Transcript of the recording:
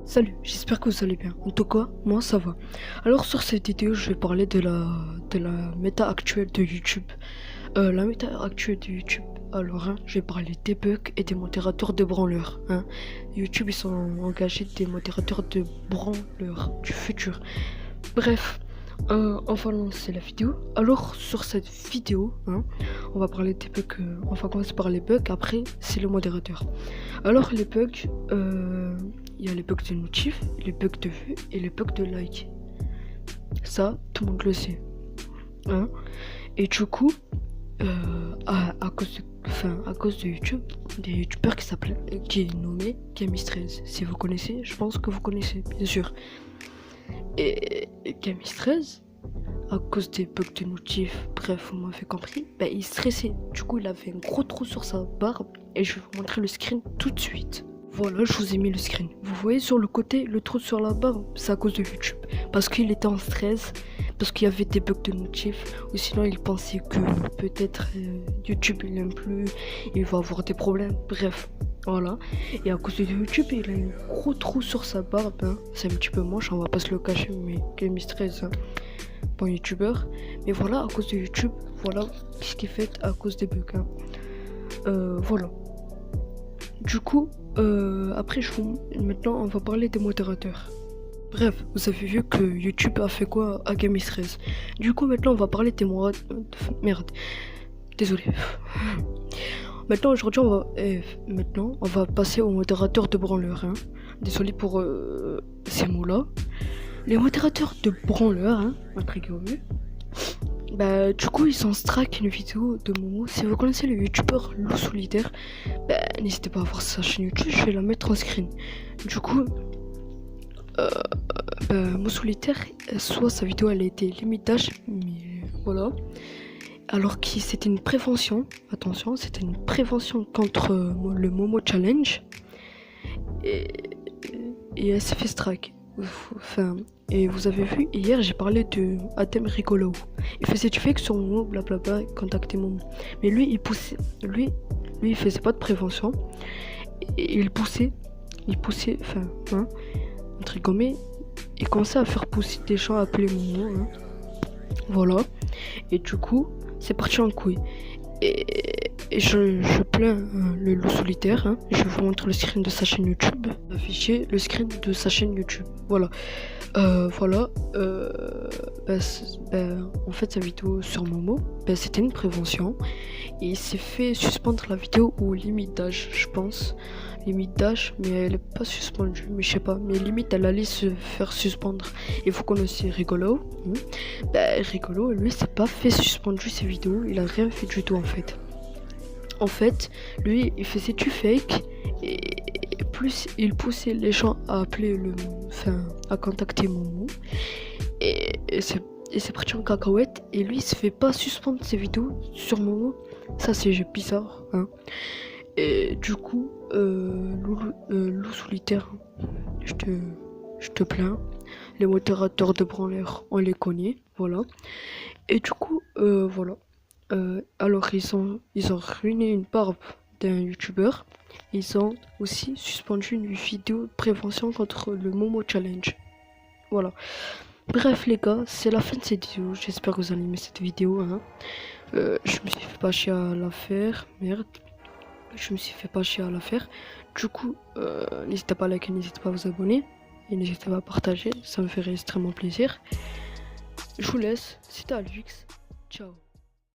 Salut, j'espère que vous allez bien. En tout cas, moi ça va. Alors sur cette vidéo, je vais parler de la méta actuelle de YouTube. La méta actuelle de YouTube. Alors, je vais parler des bugs et des modérateurs de branleurs. YouTube, ils sont engagés des modérateurs de branleurs du futur. Bref, on va lancer la vidéo. Alors sur cette vidéo, on va parler des bugs. On va commencer par les bugs. Après, c'est le modérateur. Alors les bugs, il y a les bugs de notif, les bugs de vue et les bugs de like. Ça, tout le monde le sait. Et du coup, à cause de YouTube, des youtubeurs qui est nommé Gamis13. Si vous connaissez, je pense que vous connaissez, bien sûr. Et Gamis13, à cause des bugs de notif, bref, vous m'avez compris, il stressait. Du coup, il avait un gros trou sur sa barbe et je vais vous montrer le screen tout de suite. Voilà, je vous ai mis le screen. Vous voyez sur le côté, le trou sur la barbe, c'est à cause de YouTube. Parce qu'il était en stress, parce qu'il y avait des bugs de notif, ou sinon il pensait que peut-être YouTube il aime plus, il va avoir des problèmes, bref. Voilà, et à cause de YouTube, il a un gros trou sur sa barbe, c'est un petit peu moche, on va pas se le cacher, mais Gamis13, bon youtubeur. Mais voilà, à cause de YouTube, voilà ce qui est fait à cause des bugs. Voilà. Du coup, après, maintenant, on va parler des modérateurs. Bref, vous avez vu que YouTube a fait quoi à Gamis13. Du coup, maintenant, on va parler des merde. Désolé. Maintenant, aujourd'hui, on va passer aux modérateurs de branleurs. Désolé pour ces mots-là. Les modérateurs de branleurs, entre guillemets. Du coup, ils ont strike une vidéo de Momo. Si vous connaissez le youtubeur Loup Solitaire, n'hésitez pas à voir sa chaîne YouTube, je vais la mettre en screen. Du coup, Momo Solitaire, soit sa vidéo elle a été limitage, mais voilà. Alors que c'était une prévention, attention, c'était une prévention contre le Momo Challenge. Et elle s'est fait strike. Et vous avez vu, hier j'ai parlé de Atem Rigolo. Il faisait du fake sur Momo, blablabla, contacter Momo. Mais lui, il faisait pas de prévention. Et il poussait, entre guillemets, il commençait à faire pousser des gens à appeler Momo. Voilà. Et du coup, c'est parti en couille. Et je plains le Loup Solitaire. Je vais vous montrer le screen de sa chaîne YouTube. Afficher le screen de sa chaîne YouTube. Voilà. Voilà. En fait, sa vidéo sur Momo, c'était une prévention. Et il s'est fait suspendre la vidéo au limite d'âge, je pense. Limite d'âge, mais elle est pas suspendue. Mais je sais pas. Mais limite, elle allait se faire suspendre. Il faut connaître Rigolo. Rigolo, lui, s'est pas fait suspendre ses vidéos. Il a rien fait du tout en fait. En fait, lui, il faisait du fake et plus il poussait les gens à appeler à contacter Momo. Et c'est parti en cacahuète. Et lui, il se fait pas suspendre ses vidéos sur Momo. Ça, c'est bizarre. Et du coup, Loup Solitaire, je te plains. Les modérateurs de branleurs, on les connaît. Voilà. Et du coup, voilà. Alors ils ont ruiné une barbe d'un youtubeur. Ils ont aussi suspendu une vidéo de prévention contre le Momo Challenge. Voilà. Bref les gars, c'est la fin de cette vidéo. J'espère que vous avez aimé cette vidéo. Je me suis fait pas chier à la faire. Merde. Je me suis fait pas chier à la faire. Du coup, n'hésitez pas à liker, n'hésitez pas à vous abonner. Et n'hésitez pas à partager. Ça me ferait extrêmement plaisir. Je vous laisse. C'était Alvix. Ciao.